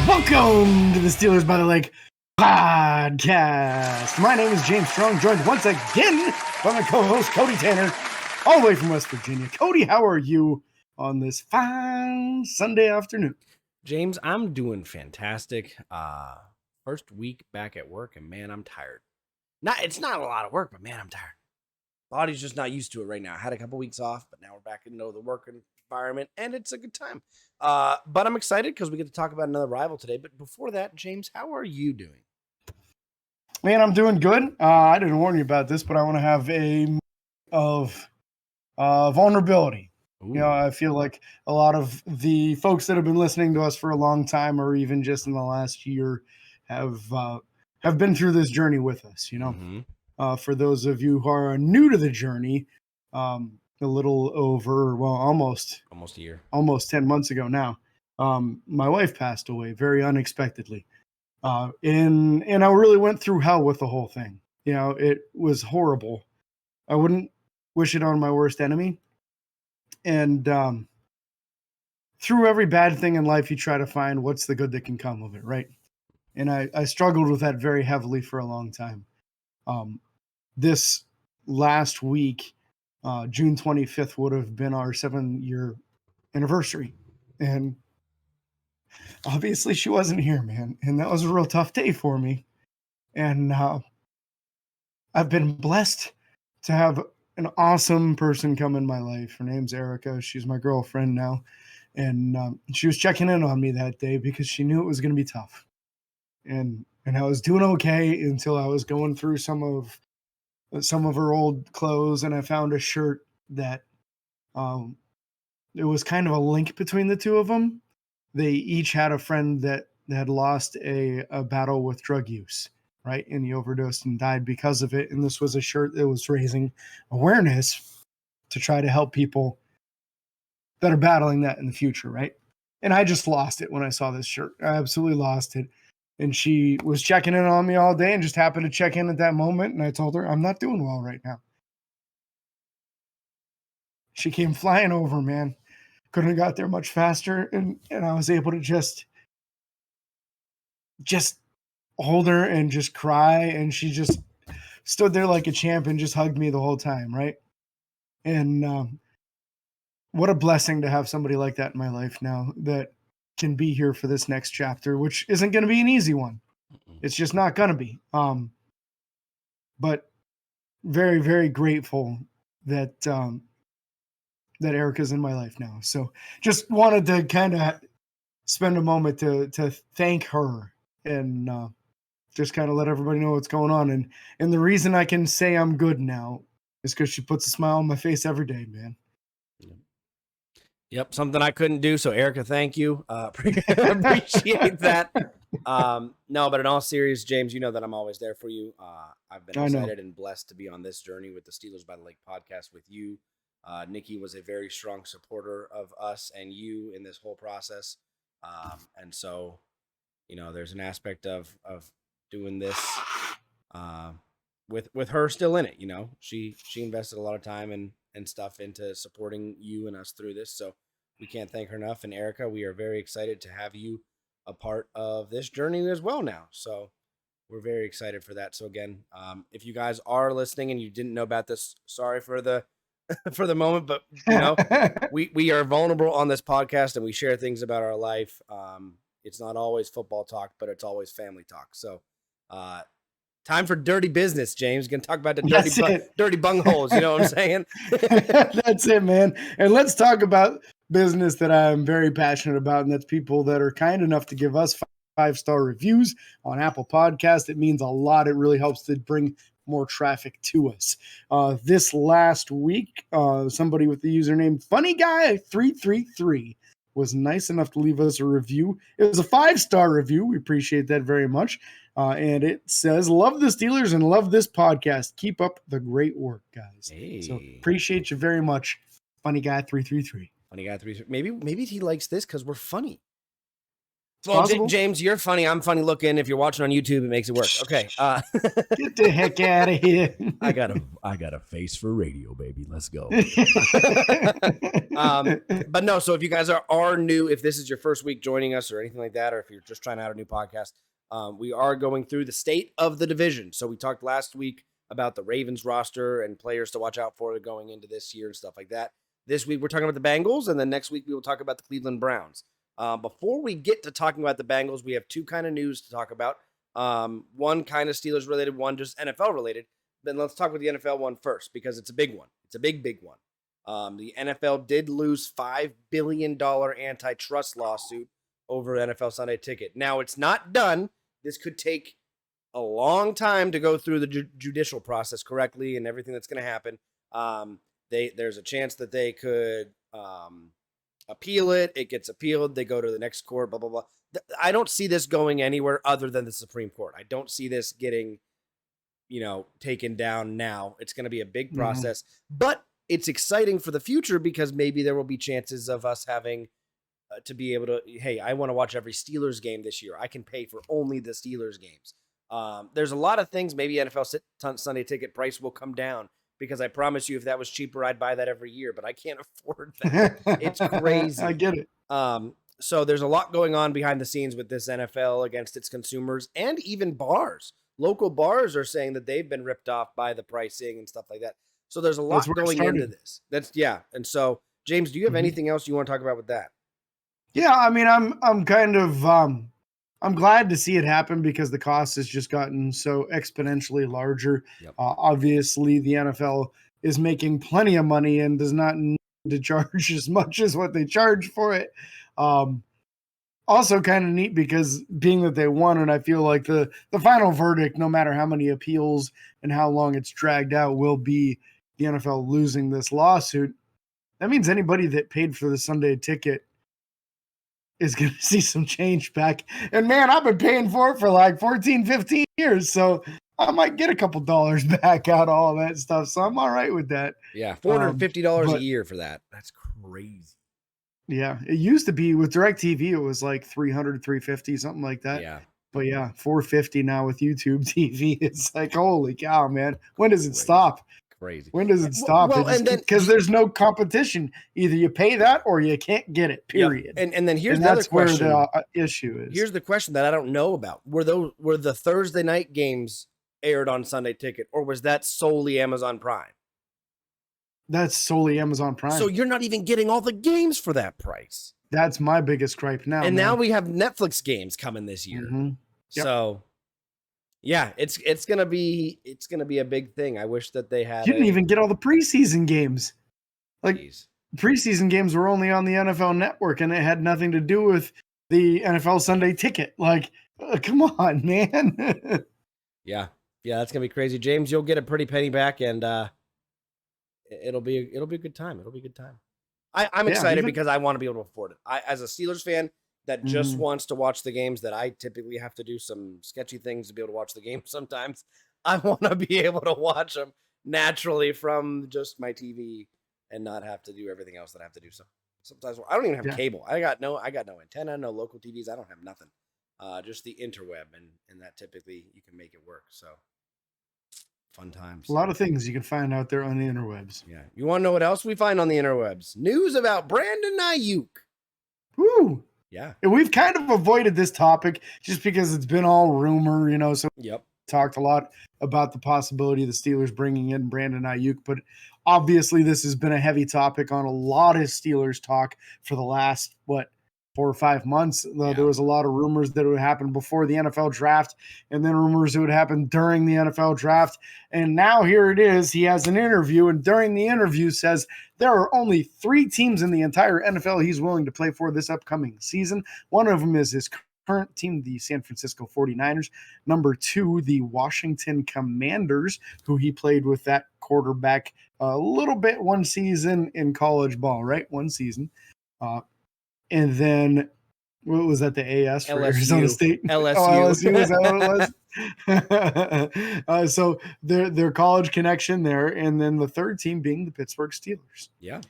Welcome to the Steelers by the Lake podcast. My name is James Strong, joined once again by my co-host Cody Tanner, all the way from West Virginia. Cody, how are you on this fine Sunday afternoon? James, I'm doing fantastic. First week back at work, and man, I'm tired. It's not a lot of work, but man, I'm tired. Body's just not used to it right now. I had a couple weeks off, but now we're back into the work environment, and it's a good time. But I'm excited because we get to talk about another rival today. But before that, James, how are you doing? Man, I'm doing good. I didn't warn you about this, but I want to have a of vulnerability. Ooh. You know, I feel like a lot of the folks that have been listening to us for a long time, or even just in the last year, have been through this journey with us. You know. Mm-hmm. For those of you who are new to the journey, a little over, well, almost a year, almost 10 months ago now, my wife passed away very unexpectedly. And I really went through hell with the whole thing. You know, it was horrible. I wouldn't wish it on my worst enemy. And through every bad thing in life, you try to find what's the good that can come of it, right? And I struggled with that very heavily for a long time. This last week, June 25th would have been our 7-year anniversary. And obviously she wasn't here, man. And that was a real tough day for me. And I've been blessed to have an awesome person come in my life. Her name's Erica. She's my girlfriend now. And she was checking in on me that day because she knew it was going to be tough. And I was doing okay until I was going through some of her old clothes, and I found a shirt that it was kind of a link between the two of them. They each had a friend that had lost a battle with drug use, right? And he overdosed and died because of it. And this was a shirt that was raising awareness to try to help people that are battling that in the future, right? And I just lost it when I saw this shirt. I absolutely lost it. And she was checking in on me all day and just happened to check in at that moment. And I told her, I'm not doing well right now. She came flying over, man. Couldn't have got there much faster. And I was able to just hold her and just cry. And she just stood there like a champ and just hugged me the whole time, right? And what a blessing to have somebody like that in my life now that can be here for this next chapter, which isn't going to be an easy one. It's just not going to be. But very, very grateful that Erica's in my life now. So just wanted to kind of spend a moment to thank her and just kind of let everybody know what's going on. And the reason I can say I'm good now is because she puts a smile on my face every day, man. Yep, something I couldn't do. So, Erica, thank you. Appreciate that. No, but in all seriousness, James, you know that I'm always there for you. I've been excited and blessed to be on this journey with the Steelers by the Lake podcast with you. Nikki was a very strong supporter of us and you in this whole process. And so, you know, there's an aspect of doing this with her still in it. You know, she invested a lot of time and stuff into supporting you and us through this. So we can't thank her enough. And Erica, we are very excited to have you a part of this journey as well now. So we're very excited for that. So again, if you guys are listening and you didn't know about this, sorry for the for the moment, but you know, we are vulnerable on this podcast and we share things about our life. It's not always football talk, but it's always family talk. So time for dirty business, James. We're going to talk about the dirty bungholes. You know what I'm saying? That's it, man. And let's talk about business that I'm very passionate about, and that's people that are kind enough to give us 5-star reviews on Apple Podcasts. It means a lot. It really helps to bring more traffic to us. This last week, somebody with the username FunnyGuy333 was nice enough to leave us a review. It was a 5-star review. We appreciate that very much. And it says, love the Steelers and love this podcast. Keep up the great work, guys. Hey. So appreciate you very much. Funny guy 333. Funny guy 3. Maybe he likes this because we're funny. It's Well, possible. James, you're funny. I'm funny looking. If you're watching on YouTube, it makes it work. Okay. Get the heck out of here. I got a face for radio, baby. Let's go. But no, so if you guys are new, if this is your first week joining us or anything like that, or if you're just trying out a new podcast, we are going through the state of the division. So we talked last week about the Ravens roster and players to watch out for going into this year and stuff like that. This week we're talking about the Bengals, and then next week we will talk about the Cleveland Browns. Before we get to talking about the Bengals, we have two kind of news to talk about. One kind of Steelers related, one just NFL related. Then let's talk about the NFL one first because it's a big one. It's a big one. The NFL did lose $5 billion antitrust lawsuit over NFL Sunday Ticket. Now it's not done. This could take a long time to go through the judicial process correctly and everything that's going to happen. There's a chance that they could appeal it. It gets appealed. They go to the next court, blah, blah, blah. I don't see this going anywhere other than the Supreme Court. I don't see this getting, taken down now. It's going to be a big process, but it's exciting for the future because maybe there will be chances of us having to be able to, hey, I want to watch every Steelers game this year. I can pay for only the Steelers games. There's a lot of things. Maybe NFL Sunday Ticket price will come down. Because I promise you, if that was cheaper, I'd buy that every year, but I can't afford that. It's crazy. I get it. So there's a lot going on behind the scenes with this NFL against its consumers and even bars. Local bars are saying that they've been ripped off by the pricing and stuff like that. So there's a lot going into this. And so, James, do you have anything else you want to talk about with that? Yeah, I mean, I'm kind of I'm glad to see it happen because the cost has just gotten so exponentially larger. Yep. Obviously, the NFL is making plenty of money and does not need to charge as much as what they charge for it. Also kind of neat because being that they won, and I feel like the final verdict, no matter how many appeals and how long it's dragged out, will be the NFL losing this lawsuit. That means anybody that paid for the Sunday Ticket is going to see some change back. And man, I've been paying for it for like 14, 15 years. So I might get a couple dollars back out of all that stuff. So I'm all right with that. Yeah. $450 a year for that. That's crazy. Yeah. It used to be with DirecTV. It was like $300, $350, something like that. Yeah. But yeah, $450 now with YouTube TV. It's like, holy cow, man. When does it stop? Crazy. When does it stop? Well, and then because there's no competition. Either you pay that or you can't get it. Period. Yep. And then here's the other question. Where the issue is. Here's the question that I don't know about. Were the Thursday night games aired on Sunday Ticket, or was that solely Amazon Prime? That's solely Amazon Prime. So you're not even getting all the games for that price. That's my biggest gripe now. And now we have Netflix games coming this year. Mm-hmm. Yep. So yeah, it's gonna be a big thing. I wish that they had. You didn't even get all the preseason games. Like preseason games were only on the NFL Network, and it had nothing to do with the NFL Sunday Ticket. Like, come on, man. Yeah, that's gonna be crazy. James, you'll get a pretty penny back, and it'll be a good time. It'll be a good time. I'm excited because I want to be able to afford it. I, as a Steelers fan that just wants to watch the games that I typically have to do some sketchy things to be able to watch the game sometimes. I want to be able to watch them naturally from just my TV and not have to do everything else that I have to do. So sometimes I don't even have cable. I got no antenna, no local TVs. I don't have nothing. Just the interweb, and that typically you can make it work. So fun times. A lot of things you can find out there on the interwebs. Yeah. You want to know what else we find on the interwebs? News about Brandon Aiyuk. Woo! Yeah. And we've kind of avoided this topic just because it's been all rumor, so talked a lot about the possibility of the Steelers bringing in Brandon Aiyuk, but obviously this has been a heavy topic on a lot of Steelers talk for the last, 4 or 5 months. There was a lot of rumors that it would happen before the NFL draft, and then rumors it would happen during the NFL draft. And now here it is. He has an interview, and during the interview says there are only 3 teams in the entire NFL he's willing to play for this upcoming season. One of them is his current team, the San Francisco 49ers. Number 2, the Washington Commanders, who he played with that quarterback a little bit one season in college ball, right? One season. And then What was that, the AS for Arizona LSU. State? Oh, LSU. LSU, is that what it was? So their college connection there, and then the third team being the Pittsburgh Steelers. Yeah.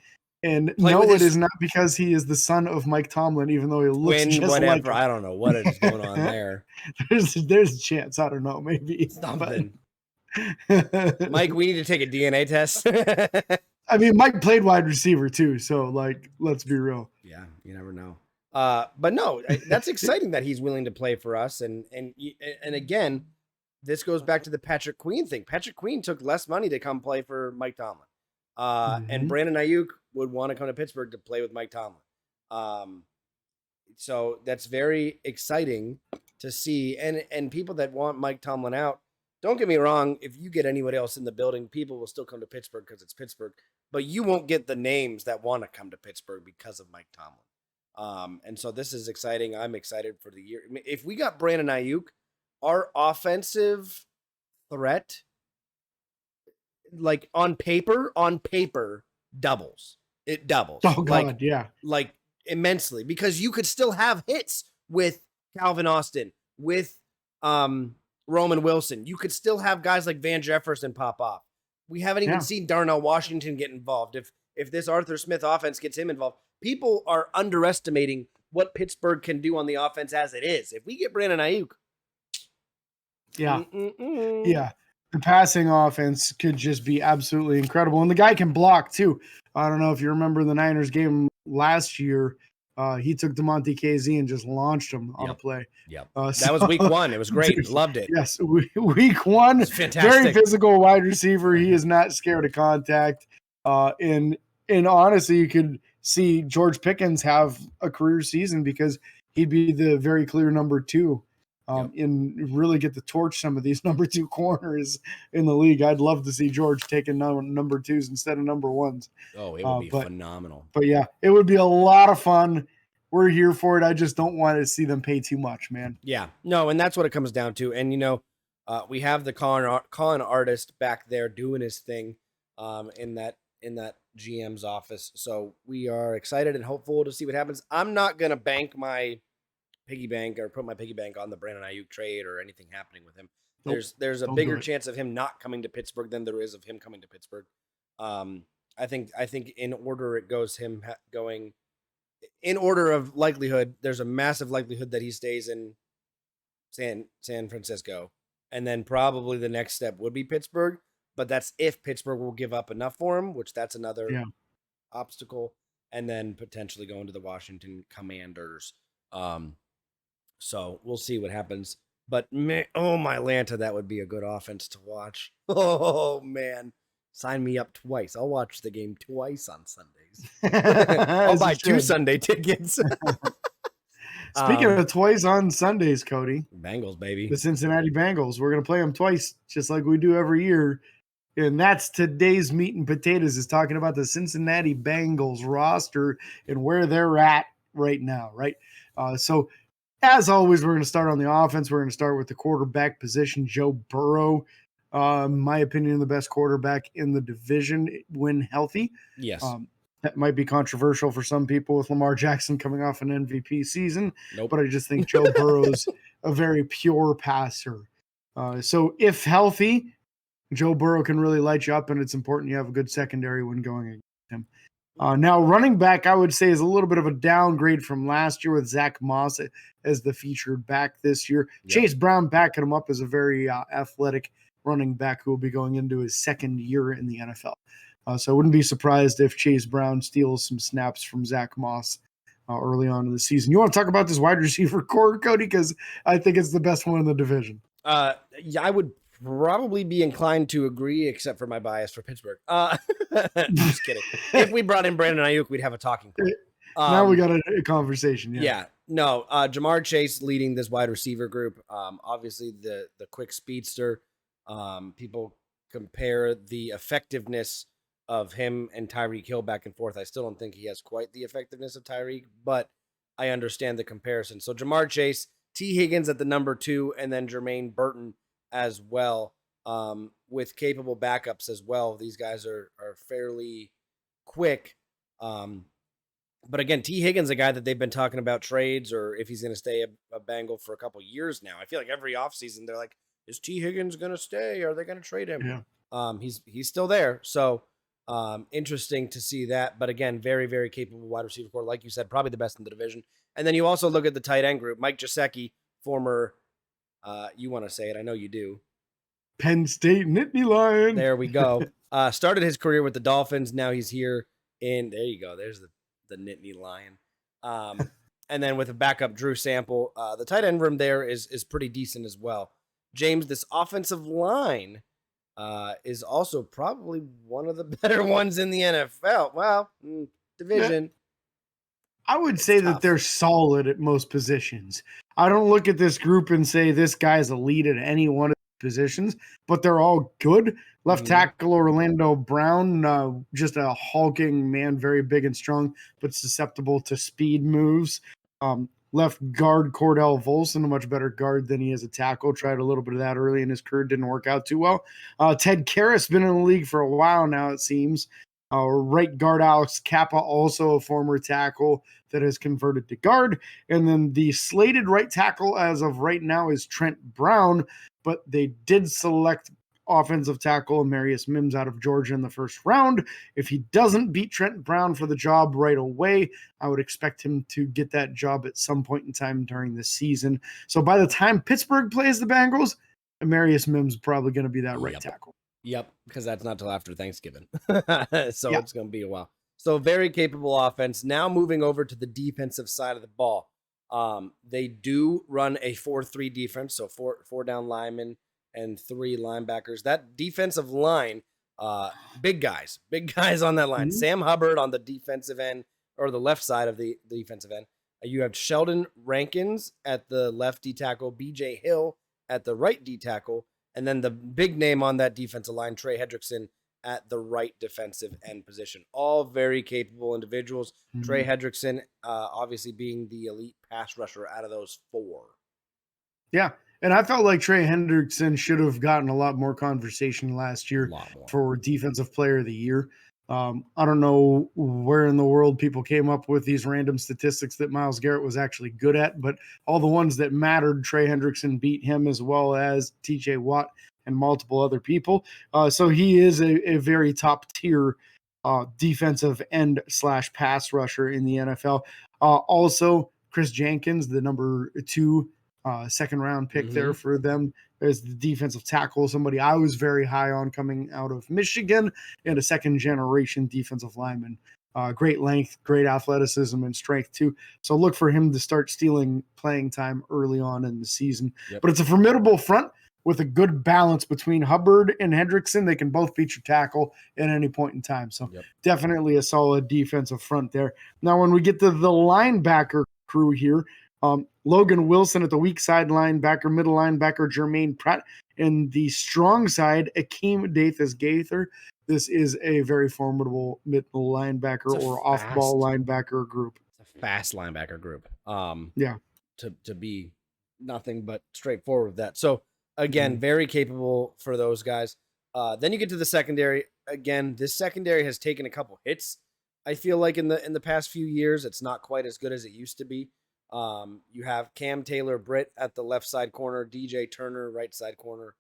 And Play no, with it his is not because he is the son of Mike Tomlin, even though he looks twin, just like whatever. him. I don't know what is going on there. There's a chance. I don't know, maybe Something. but Mike, we need to take a DNA test. I mean, Mike played wide receiver too, so like, let's be real. Yeah, you never know. But no, that's exciting that he's willing to play for us. And again, this goes back to the Patrick Queen thing. Patrick Queen took less money to come play for Mike Tomlin. And Brandon Aiyuk would want to come to Pittsburgh to play with Mike Tomlin. So that's very exciting to see. And people that want Mike Tomlin out, don't get me wrong, if you get anyone else in the building, people will still come to Pittsburgh because it's Pittsburgh. But you won't get the names that want to come to Pittsburgh because of Mike Tomlin. And so this is exciting. I'm excited for the year. I mean, if we got Brandon Aiyuk, our offensive threat, like on paper, doubles. It doubles. Oh God, yeah. Like immensely, because you could still have hits with Calvin Austin, with Roman Wilson. You could still have guys like Van Jefferson pop off. We haven't even seen Darnell Washington get involved. If this Arthur Smith offense gets him involved, people are underestimating what Pittsburgh can do on the offense as it is. If we get Brandon Aiyuk, yeah, the passing offense could just be absolutely incredible, and the guy can block too. I don't know if you remember the Niners game last year. He took DeMonte KZ and just launched him on a play. Yep. That was week 1. It was great. Dude, loved it. Yes, week 1. It's fantastic. Very physical wide receiver. He is not scared of contact. And honestly, you could see George Pickens have a career season because he'd be the very clear number 2 and really get to torch some of these number 2 corners in the league. I'd love to see George taking number 2s instead of number 1s. Oh, it would be phenomenal. But yeah, it would be a lot of fun. We're here for it. I just don't want to see them pay too much, man. Yeah, no, and that's what it comes down to. And, we have the con artist back there doing his thing in that GM's office. So we are excited and hopeful to see what happens. I'm not going to bank my piggy bank or put my piggy bank on the Brandon Aiyuk trade or anything happening with him. Nope. There's a bigger chance of him not coming to Pittsburgh than there is of him coming to Pittsburgh. I think in order it goes him going in order of likelihood. There's a massive likelihood that he stays in San Francisco, and then probably the next step would be Pittsburgh. But that's if Pittsburgh will give up enough for him, which that's another obstacle, and then potentially going to the Washington Commanders. So we'll see what happens. But my Lanta, that would be a good offense to watch. Oh man, sign me up twice. I'll watch the game twice on Sundays. I'll buy 2 Sunday tickets. Speaking of twice on Sundays, Cody, Bengals, baby, the Cincinnati Bengals. We're gonna play them twice, just like we do every year. And that's today's meat and potatoes, is talking about the Cincinnati Bengals roster and where they're at right now, right? So as always, we're going to start on the offense. We're going to start with the quarterback position, Joe Burrow. In my opinion, the best quarterback in the division when healthy. Yes. That might be controversial for some people with Lamar Jackson coming off an MVP season. Nope. But I just think Joe Burrow's a very pure passer. So if healthy, Joe Burrow can really light you up, and it's important you have a good secondary when going against him. Now, running back, I would say, is a little bit of a downgrade from last year with Zach Moss as the featured back this year. Yep. Chase Brown backing him up as a very athletic running back who will be going into his second year in the NFL. So I wouldn't be surprised if Chase Brown steals some snaps from Zach Moss early on in the season. You want to talk about this wide receiver core, Cody? Because I think it's the best one in the division. Yeah, I would probably be inclined to agree, except for my bias for Pittsburgh. Just kidding. If we brought in Brandon Aiyuk, we'd have a talking point. Now we got a conversation. Yeah. No, Jamar Chase leading this wide receiver group. Obviously the quick speedster. People compare the effectiveness of him and Tyreek Hill back and forth. I still don't think he has quite the effectiveness of Tyreek, but I understand the comparison. So Jamar Chase, T. Higgins at the number 2, and then Jermaine Burton as well, with capable backups as well. These guys are fairly quick. But again, T. Higgins, a guy that they've been talking about trades or if he's going to stay a Bengal for a couple years now. I feel like every offseason they're like, is T. Higgins going to stay? Are they going to trade him? Yeah. He's still there. So interesting to see that. But again, very, very capable wide receiver core. Like you said, probably the best in the division. And then you also look at the tight end group. Mike Gesicki, former, you want to say it. I know you do. Penn State Nittany Lion. There we go. Started his career with the Dolphins. Now he's here in, there you go. There's the Nittany Lion. And then with a backup Drew Sample, the tight end room there is pretty decent as well. James, this offensive line is also probably one of the better ones in the NFL. Well, division. I would say that they're solid at most positions. I don't look at this group and say this guy's elite at any one of the positions, but they're all good. Left tackle Orlando Brown, just a hulking man, very big and strong, but susceptible to speed moves. Left guard Cordell Volson, a much better guard than he is a tackle. Tried a little bit of that early in his career, didn't work out too well. Ted Karras been in the league for a while now, it seems. Right guard Alex Kappa, also a former tackle that has converted to guard. And then the slated right tackle as of right now is Trent Brown, but they did select offensive tackle Marius Mims out of Georgia in the first round. If he doesn't beat Trent Brown for the job right away, I would expect him to get that job at some point in time during the season. So by the time Pittsburgh plays the Bengals, Marius Mims is probably going to be that right tackle. Yep, because that's not till after Thanksgiving. It's going to be a while. So very capable offense. Now moving over to the defensive side of the ball. They do run a 4-3 defense, so four down linemen and 3 linebackers. That defensive line, big guys on that line. Sam Hubbard on the defensive end, or the left side of the defensive end. You have Sheldon Rankins at the left D tackle, BJ Hill at the right D tackle, and then the big name on that defensive line, Trey Hendrickson at the right defensive end position. All very capable individuals. Trey Hendrickson, obviously being the elite pass rusher out of those 4. Yeah. And I felt like Trey Hendrickson should have gotten a lot more conversation last year for Defensive Player of the Year. I don't know where in the world people came up with these random statistics that Myles Garrett was actually good at, but all the ones that mattered, Trey Hendrickson beat him, as well as TJ Watt and multiple other people. So he is a very top tier defensive end / pass rusher in the NFL. Also, Chris Jenkins, the number 2 second round pick there for them as the defensive tackle, somebody I was very high on coming out of Michigan, and a second generation defensive lineman. Great length, great athleticism and strength too. So look for him to start stealing playing time early on in the season. But it's a formidable front with a good balance between Hubbard and Hendrickson. They can both beat your tackle at any point in time. So definitely a solid defensive front there. Now, when we get to the linebacker crew here, Logan Wilson at the weak side linebacker, middle linebacker Jermaine Pratt, and the strong side Akeem Dathis-Gaither. This is a very formidable middle linebacker or off-ball linebacker group. It's a fast linebacker group. To be nothing but straightforward with that. So again, very capable for those guys. Then you get to the secondary. Again, this secondary has taken a couple hits. I feel like in the past few years, it's not quite as good as it used to be. You have Cam Taylor-Britt at the left side corner, DJ Turner, right side corner.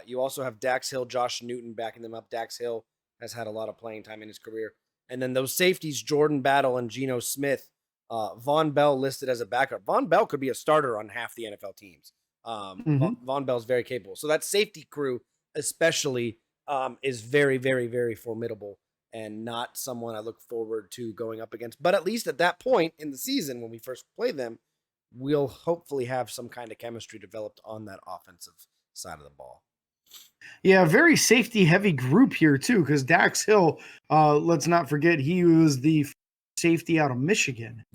You also have Dax Hill, Josh Newton backing them up. Dax Hill has had a lot of playing time in his career. And then those safeties, Jordan Battle and Geno Smith. Von Bell listed as a backup. Von Bell could be a starter on half the NFL teams. Von Bell's very capable. So that safety crew especially is very, very, very formidable. And not someone I look forward to going up against. But at least at that point in the season, when we first play them, we'll hopefully have some kind of chemistry developed on that offensive side of the ball. Yeah, very safety-heavy group here, too, because Dax Hill, let's not forget, he was the safety out of Michigan.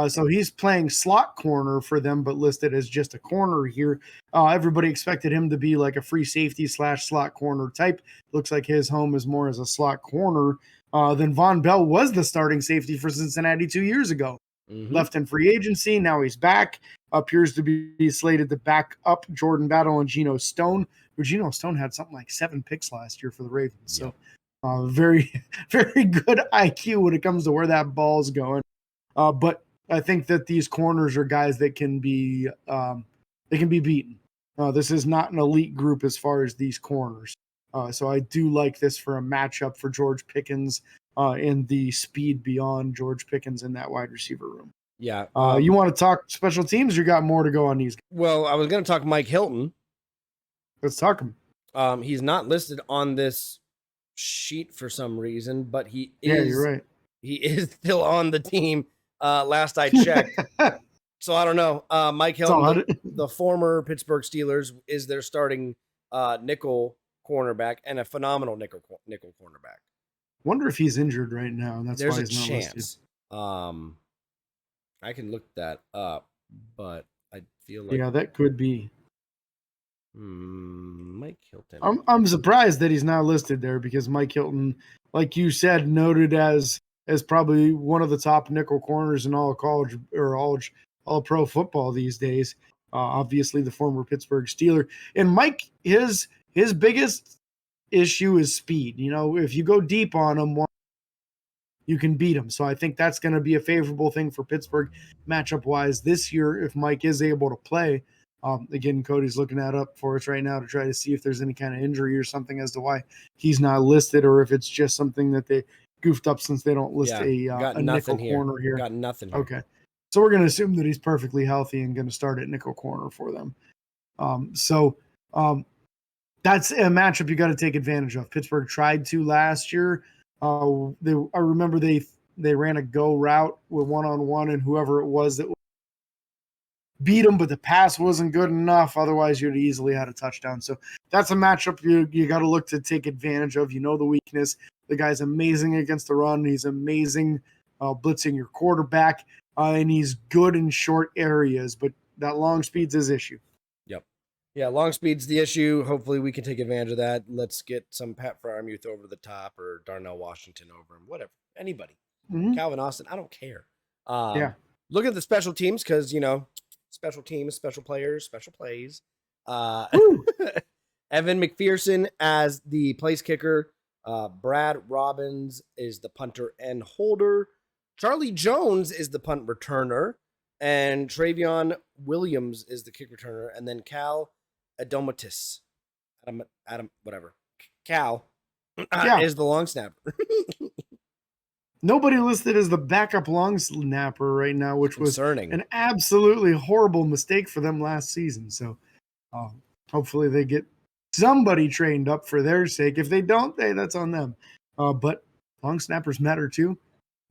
So he's playing slot corner for them, but listed as just a corner here. Everybody expected him to be like a free safety / slot corner type. Looks like his home is more as a slot corner. Then Von Bell was the starting safety for Cincinnati 2 years ago. Left in free agency. Now he's back. Appears to be slated to back up Jordan Battle and Geno Stone. Geno Stone had something like 7 picks last year for the Ravens. So very, very good IQ when it comes to where that ball's going. But I think that these corners are guys that can be beaten. This is not an elite group as far as these corners. So I do like this for a matchup for George Pickens and the speed beyond George Pickens in that wide receiver room. Yeah. You want to talk special teams? Or you got more to go on these guys? Well, I was going to talk Mike Hilton. Let's talk him. He's not listed on this sheet for some reason, but he is. Yeah, you're right. He is still on the team. Last I checked. So I don't know. Mike Hilton, the former Pittsburgh Steelers, is their starting nickel cornerback and a phenomenal nickel cornerback. Wonder if he's injured right now. And that's There's why a he's not chance. listed. I can look that up, but I feel like that could be. Mike Hilton. I'm surprised that he's not listed there because Mike Hilton, like you said, noted as probably one of the top nickel corners in all college or all pro football these days. Obviously, the former Pittsburgh Steeler. And Mike, his biggest issue is speed. If you go deep on him, you can beat him. So I think that's going to be a favorable thing for Pittsburgh matchup wise this year if Mike is able to play. Again, Cody's looking that up for us right now to try to see if there's any kind of injury or something as to why he's not listed, or if it's just something that they goofed up since they don't list a nickel corner here. Got nothing here. Okay. So we're going to assume that he's perfectly healthy and going to start at nickel corner for them. That's a matchup you got to take advantage of. Pittsburgh tried to last year. I remember they ran a go route with one-on-one, and whoever it was that beat them, but the pass wasn't good enough. Otherwise, you'd easily had a touchdown. So that's a matchup you got to look to take advantage of. The weakness. The guy's amazing against the run. He's amazing blitzing your quarterback, and he's good in short areas, but that long speed's his issue. Yep. Yeah, long speed's the issue. Hopefully we can take advantage of that. Let's get some Pat Freiermuth over the top, or Darnell Washington over him, whatever. Anybody. Mm-hmm. Calvin Austin, I don't care. Look at the special teams because, special teams, special players, special plays. Evan McPherson as the place kicker. Brad Robbins is the punter and holder. Charlie Jones is the punt returner. And Travion Williams is the kick returner. And then Cal Adomatis. Adam, whatever. Cal is the long snapper. Nobody listed as the backup long snapper right now, which was an absolutely horrible mistake for them last season. So hopefully they get somebody trained up for their sake. If they don't, that's on them. But long snappers matter too.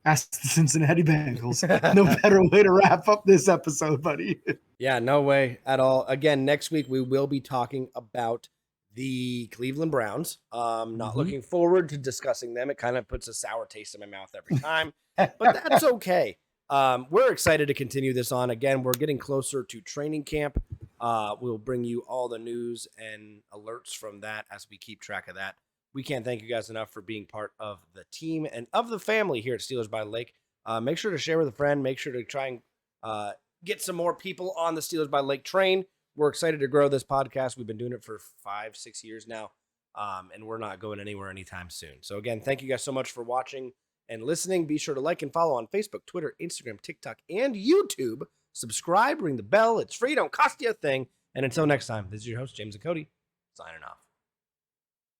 Ask the Cincinnati Bengals. No better way to wrap up this episode, buddy. Yeah, no way at all. Again, next week we will be talking about the Cleveland Browns. Not looking forward to discussing them. It kind of puts a sour taste in my mouth every time, but that's okay. We're excited to continue this on. Again, we're getting closer to training camp. We'll bring you all the news and alerts from that as we keep track of that. We can't thank you guys enough for being part of the team and of the family here at Steelers by the Lake. Make sure to share with a friend. Make sure to try and get some more people on the Steelers by the Lake train. We're excited to grow this podcast. We've been doing it for 5-6 years now, and we're not going anywhere anytime soon. So again, thank you guys so much for watching and listening. Be sure to like and follow on Facebook, Twitter, Instagram, TikTok, and YouTube. Subscribe, ring the bell. It's free. Don't cost you a thing. And until next time, this is your host, James and Cody, signing off.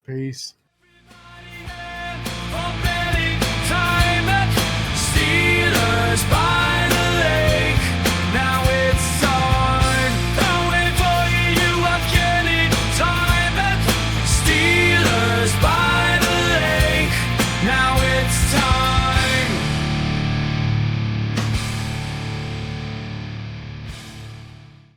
Peace.